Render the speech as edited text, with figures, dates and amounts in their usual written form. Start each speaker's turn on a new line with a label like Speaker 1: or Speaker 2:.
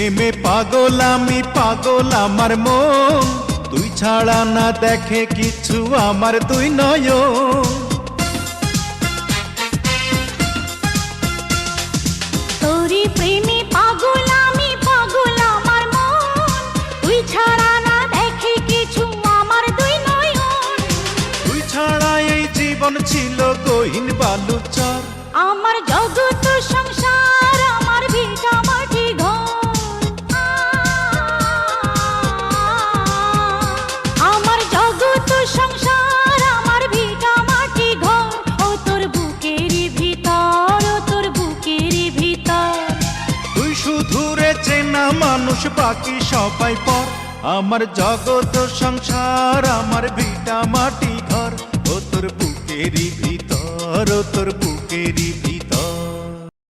Speaker 1: প্রেমে পাগল আমি, পাগল আমার মন, তুই ছাড়া না দেখে কিছু আমার দুই নয়ন।
Speaker 2: তোরি প্রেমে পাগল আমি, পাগল আমার মন, তুই ছাড়া না দেখে কিছু আমার দুই নয়ন।
Speaker 1: তুই ছাড়া এই জীবন ছিল গহীন বালুচর।
Speaker 2: আমার জগৎ সংসার, আমার ভিটা মাটি ঘর, আমার জগৎ সংসার, আমার ভিটা মাটি ঘর। ও তোর বুকেরই ভিতর, ও তোর বুকেরই ভিতর।
Speaker 1: তুই শুধু রে চেনা মানুষ, বাকি সবাই পর। আমার জগৎ সংসার, আমার ভিটা মাটি ঘর। ও তোর বুকেরই ভিতর, ও তোর বুকেরই ভিতর।